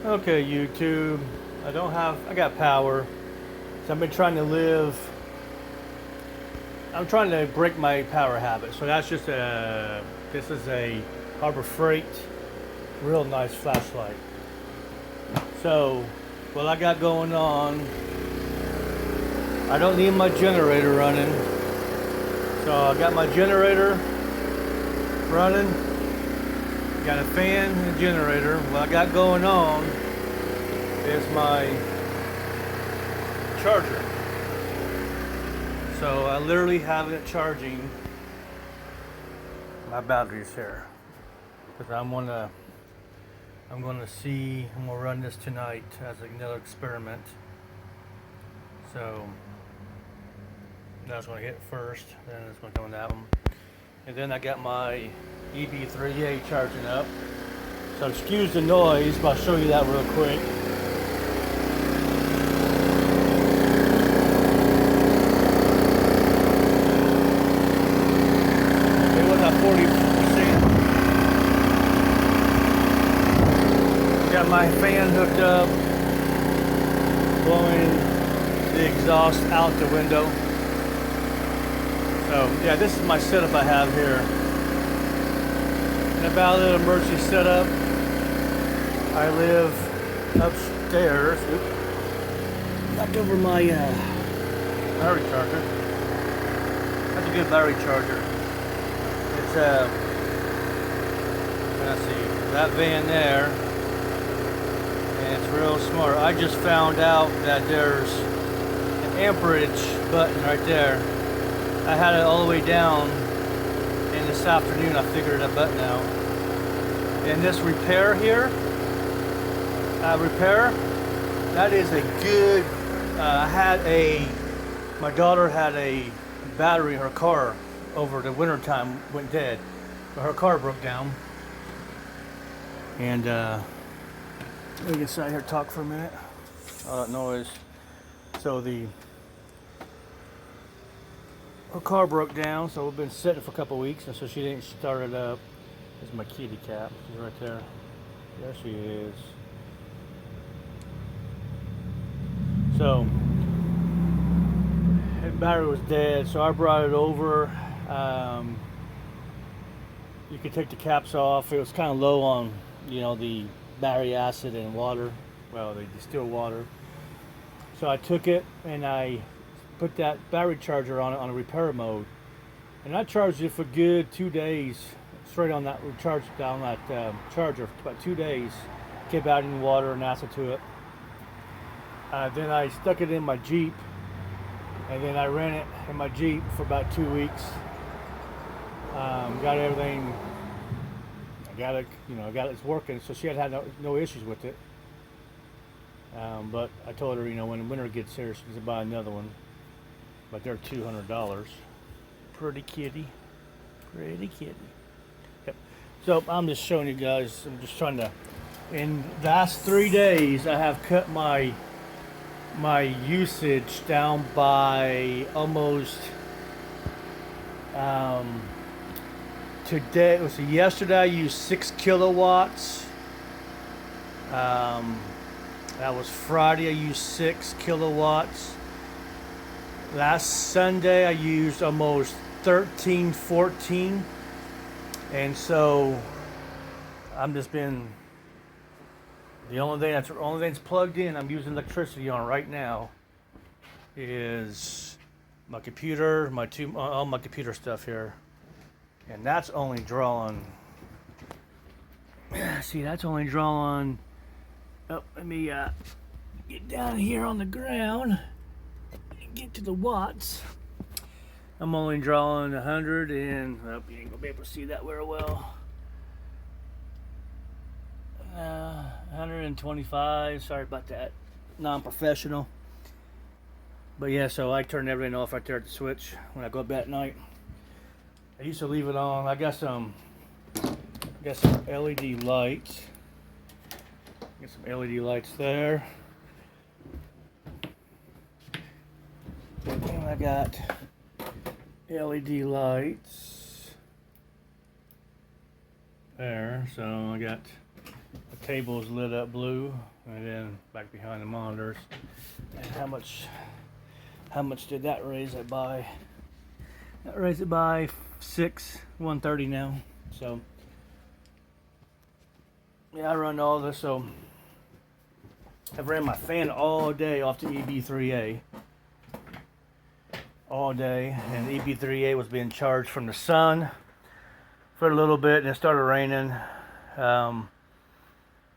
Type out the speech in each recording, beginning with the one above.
Okay, YouTube. I got power. So I've been trying to I'm trying to break my power habit. So this is a Harbor Freight, real nice flashlight. So, what I got going on, I don't need my generator running. So I got my generator running, got a fan and a generator. What I got going on is my charger. So I literally have it charging my batteries here. Because I'm gonna run this tonight as another experiment. So that's gonna hit first, then it's gonna go on that one. And then I got my EB3A charging up. So excuse the noise, but I'll show you that real quick. It was at 40%. Got my fan hooked up, blowing the exhaust out the window. So yeah, this is my setup I have here. And about a little emergency setup. I live upstairs. Knocked over my battery charger. That's a good battery charger. It's let's see, that van there, and it's real smart. I just found out that there's an amperage button right there. I had it all the way down, and this afternoon I figured that button out. And this repair here, that is a good, my daughter had a battery in her car over the winter time, went dead. Her car broke down. And we can sit here and talk for a minute. All that noise. So her car broke down, so we've been sitting for a couple weeks, and so she didn't start it up. This is my kitty cat. She's right there. There she is. So, the battery was dead, so I brought it over. You could take the caps off. It was kind of low on, the battery acid and water. Well, the distilled water. So I took it and I put that battery charger on it on a repair mode, and I charged it for good 2 days straight on that charger for about 2 days. Kept adding water and acid to it. Then I stuck it in my Jeep, and then I ran it in my Jeep for about 2 weeks. Got everything. I got it. It's working. So she had no issues with it. But I told her, when winter gets here, she's gonna buy another one. But they're $200. Pretty kitty. Yep. So I'm just showing you guys. I'm just trying to. In the last 3 days, I have cut my usage down by almost. Today, yesterday I used 6 kilowatts. That was Friday, I used 6 kilowatts. Last Sunday I used almost 13, 14. And so I'm just been, the only thing that's plugged in, I'm using electricity on right now, is my computer, all my computer stuff here. And that's only drawing, that's only drawing, let me get down here on the ground and get to the watts. I'm only drawing 100 and, you ain't gonna be able to see that very well. 125, sorry about that, non-professional. But yeah, so I turn everything off right there at the switch when I go to bed at night. I used to leave it on. I got some LED lights. Get some LED lights there. And I got LED lights there. So I got The table is lit up blue, and then back behind the monitors. And how much did that raise it by? That raised it by 130 now. So yeah, I run all this. So I've ran my fan all day off the EB3A. All day, and the EB3A was being charged from the sun for a little bit, and it started raining. And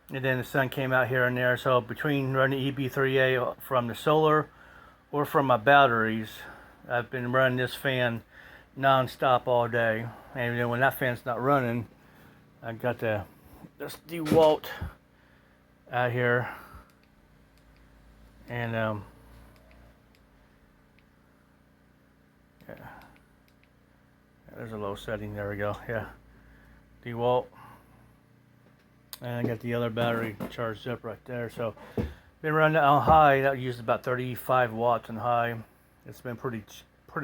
then the sun came out here and there. So between running EB3A from the solar or from my batteries, I've been running this fan non-stop all day. And then when that fan's not running, I got this DeWalt out here, and yeah, there's a low setting. There we go. Yeah, DeWalt. And I got the other battery charged up right there. So been running on high. That used about 35 watts on high. It's been pretty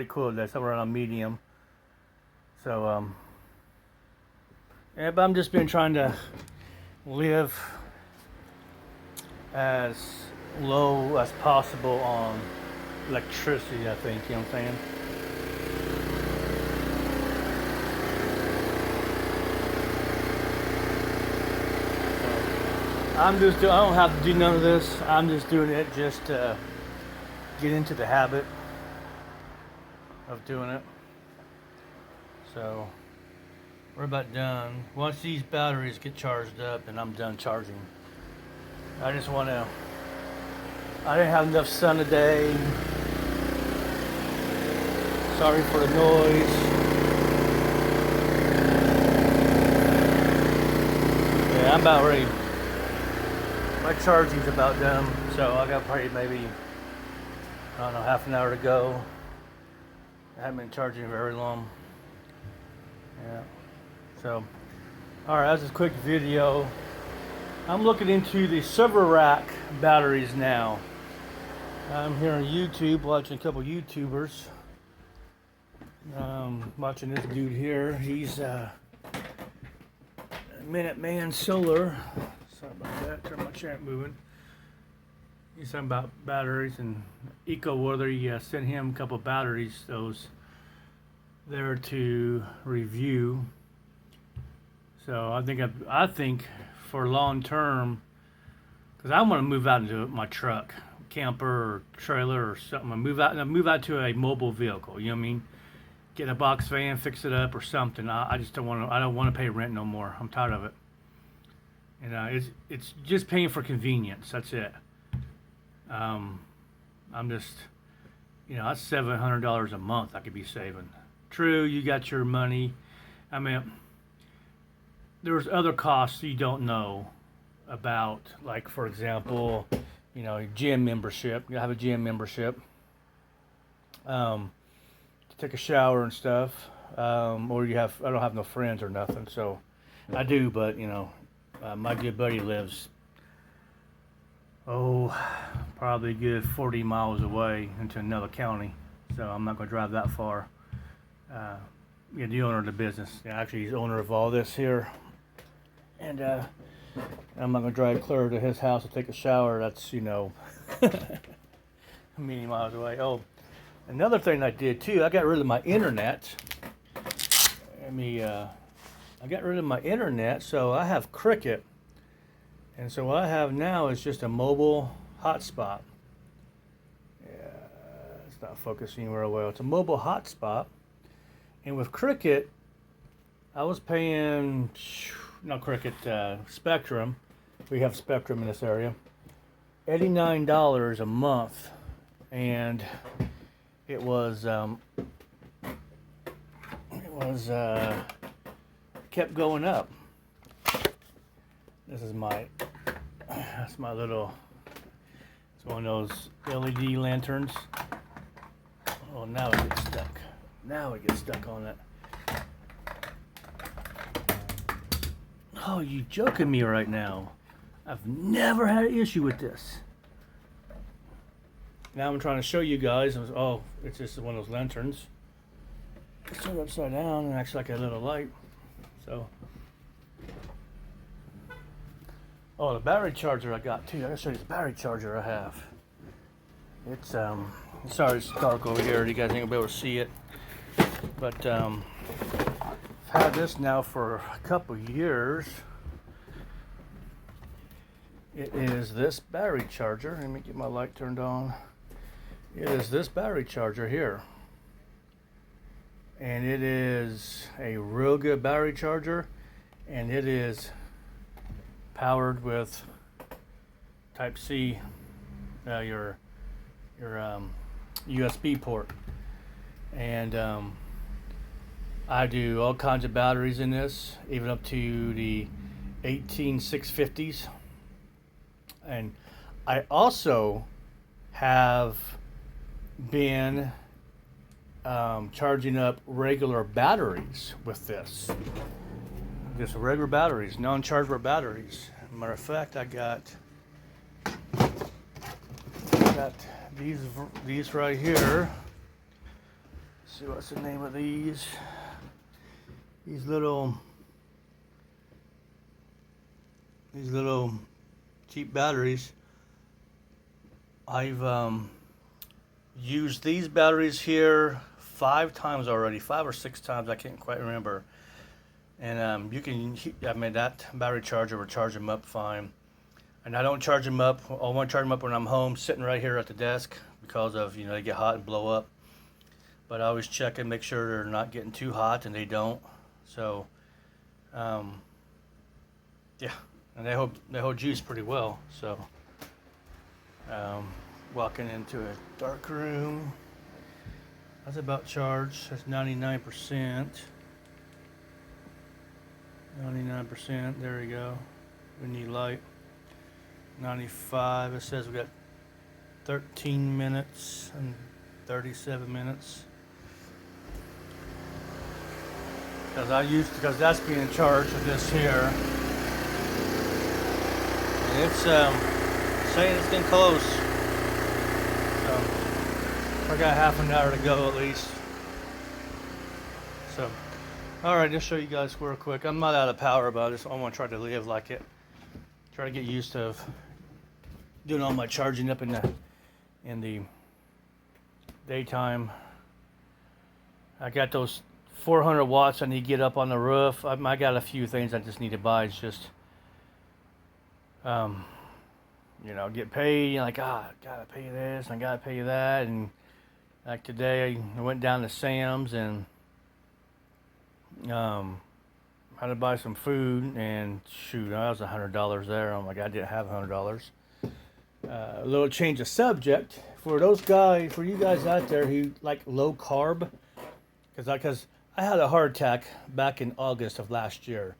cool today. So we're on medium. So yeah, but I'm just been trying to live as low as possible on electricity, I think, you know what I'm saying? I don't have to do none of this. I'm just doing it just to get into the habit of doing it. So we're about done. Once these batteries get charged up, and I'm done charging. I didn't have enough sun today. Sorry for the noise. Yeah, I'm about ready. My charging's about done, so I got probably maybe, I don't know, half an hour to go. I haven't been charging very long. Yeah. So, alright, that's a quick video. I'm looking into the server rack batteries now. I'm here on YouTube watching a couple YouTubers. Watching this dude here. He's Minuteman Solar. Sorry about that. Turn my chair moving. He's talking about batteries, and EcoWeather sent him a couple batteries. Those there to review. So I think for long term, because I want to move out into my truck, camper or trailer or something. I move out to a mobile vehicle. You know what I mean? Get a box van, fix it up or something. I just don't want to. I don't want to pay rent no more. I'm tired of it. And it's just paying for convenience. That's it. I'm just, that's $700 a month I could be saving. True, you got your money. I mean, there's other costs you don't know about, like for example, gym membership. You have a gym membership. To take a shower and stuff, or I don't have no friends or nothing, so I do, but my good buddy lives probably a good 40 miles away into another county, so I'm not going to drive that far. The owner of the business, actually he's owner of all this here, and I'm not going to drive clear to his house to take a shower. That's many miles away. Oh, another thing I did too, I got rid of my internet. I got rid of my internet, so I have Cricket. And so what I have now is just a mobile hotspot. Yeah, it's not focusing real well. It's a mobile hotspot. And with Cricket, I was paying, not Cricket, Spectrum. We have Spectrum in this area. $89 a month. And it was kept going up. This is that's my little, it's one of those LED lanterns. Oh, now it gets stuck. Now it gets stuck on it. Oh, you joking me right now? I've never had an issue with this. Now I'm trying to show you guys. It's just one of those lanterns. It's turned upside down and acts like a little light. So Oh, the battery charger I got too. I gotta show you the battery charger I have. It's sorry it's dark over here. You guys ain't gonna be able to see it, but I've had this now for a couple years. It is this battery charger. Let me get my light turned on. It is this battery charger here. And it is a real good battery charger. And it is powered with Type-C, your USB port. And I do all kinds of batteries in this, even up to the 18650s. And I also have been charging up regular batteries with this. Just regular batteries, non-chargeable batteries. Matter of fact, I got these right here. Let's see what's the name of these. These little cheap batteries. I've used these batteries here 5 times already, 5 or 6 times, I can't quite remember. And you can, I mean, that battery charger will charge them up fine. And I don't charge them up, I want to charge them up when I'm home, sitting right here at the desk, because of, they get hot and blow up. But I always check and make sure they're not getting too hot, and they don't. So, yeah, and they hold juice pretty well. So, walking into a dark room. That's about charged. That's 99%. 99%. There we go. We need light. 95. It says we got 13 minutes and 37 minutes. Because that's being charged with this here. And it's saying it's getting close. So I got half an hour to go at least. So, alright, just show you guys real quick. I'm not out of power, but I want to try to live like it. Try to get used to doing all my charging up in the daytime. I got those 400 watts I need to get up on the roof. I got a few things I just need to buy. It's just, get paid. Like, gotta pay this, I gotta pay that. And like today, I went down to Sam's and had to buy some food. And shoot, that was $100 there. I'm like, I didn't have $100. A little change of subject for you guys out there who like low carb, because I had a heart attack back in August of last year,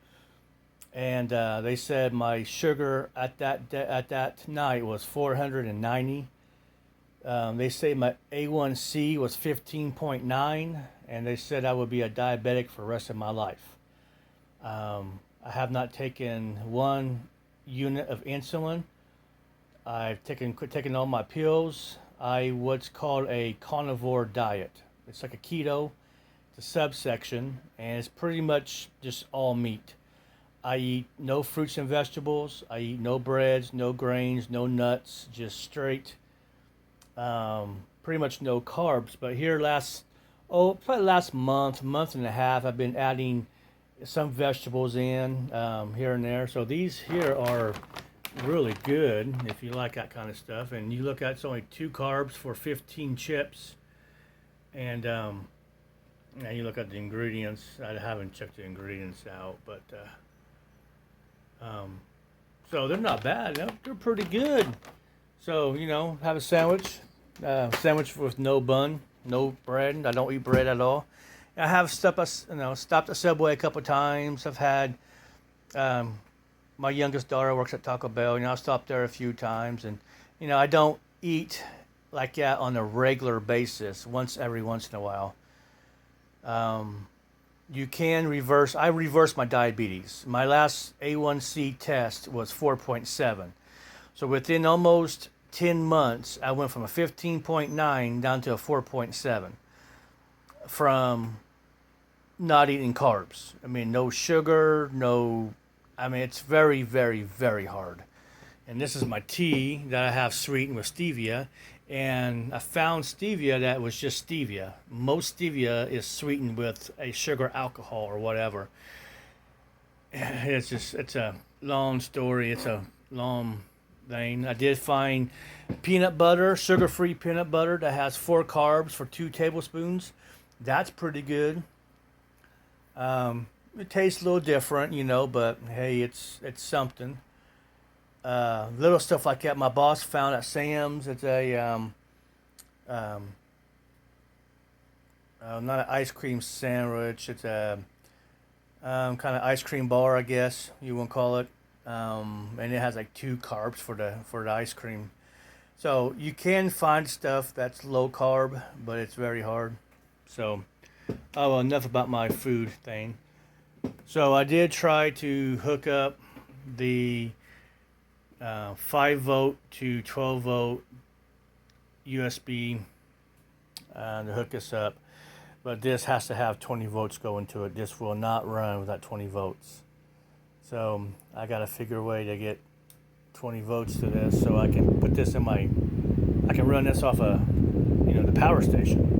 and they said my sugar at that night was 490. They say my A1C was 15.9, and they said I would be a diabetic for the rest of my life. I have not taken 1 unit of insulin. I've taken all my pills. What's called a carnivore diet. It's like a keto. It's a subsection, and it's pretty much just all meat. I eat no fruits and vegetables. I eat no breads, no grains, no nuts, just straight. Pretty much no carbs. But here probably last month and a half, I've been adding some vegetables in here and there. So these here are really good if you like that kind of stuff. And you look at, it's only 2 carbs for 15 chips. And now you look at the ingredients. I haven't checked the ingredients out, but so they're not bad. They're pretty good. So have a sandwich with no bun, no bread. I don't eat bread at all. I have stopped at Subway a couple times. I've had my youngest daughter works at Taco Bell. I've stopped there a few times, and I don't eat like that on a regular basis. Every once in a while. You can reverse. I reversed my diabetes. My last A1C test was 4.7. So within almost 10 months, I went from a 15.9 down to a 4.7 from not eating carbs. I mean, no sugar, no I mean, it's very, very, very hard. And this is my tea that I have sweetened with stevia. And I found stevia that was just stevia. Most stevia is sweetened with a sugar alcohol or whatever. It's a long story. It's a long thing. I did find peanut butter, sugar-free peanut butter that has 4 carbs for 2 tablespoons. That's pretty good. It tastes a little different, but hey, it's something. Little stuff like that. My boss found at Sam's. It's a um, not an ice cream sandwich. It's a kind of ice cream bar, I guess you want to call it. And it has like 2 carbs for the ice cream. So you can find stuff that's low carb, but it's very hard. So, oh well, enough about my food thing. So I did try to hook up the 5 volt to 12 volt USB to hook this up, but this has to have 20 volts going to it. This will not run without 20 volts. So I got to figure a way to get 20 volts to this, so I can put this in I can run this off the power station.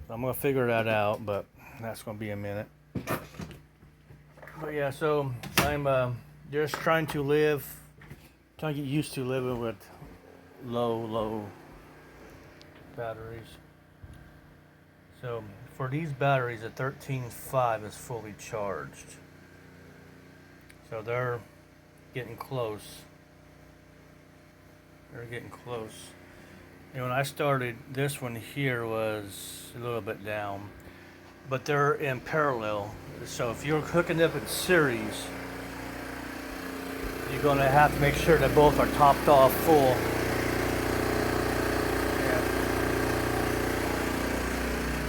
I'm gonna figure that out, but that's gonna be a minute. But yeah, so I'm just trying to get used to living with low batteries. So for these batteries, the 13.5 is fully charged. So they're getting close. And when I started, this one here was a little bit down, but they're in parallel. So if you're hooking up in series, you're going to have to make sure that both are topped off full. Yeah.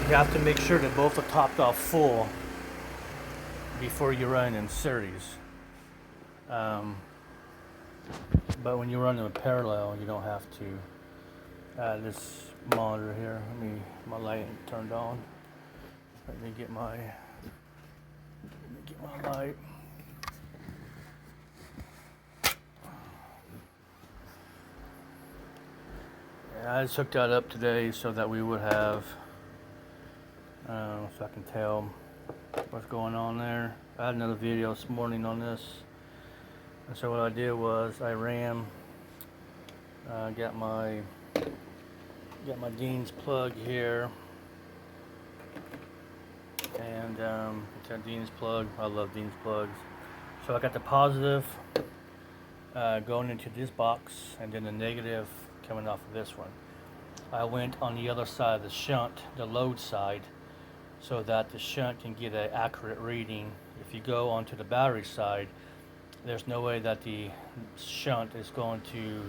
You have to make sure that both are topped off full before you run in series. But when you run them in parallel, you don't have to. This monitor here, my light ain't turned on. Let me get my light. Yeah, I just hooked that up today so that we would have, so I can tell what's going on there. I had another video this morning on this. And so what I did was I ran, got my Dean's plug here, and it's a Dean's plug. I love Dean's plugs. So I got the positive going into this box, and then the negative coming off of this one. I went on the other side of the shunt, the load side, so that the shunt can get an accurate reading. If you go onto the battery side, there's no way that the shunt is going to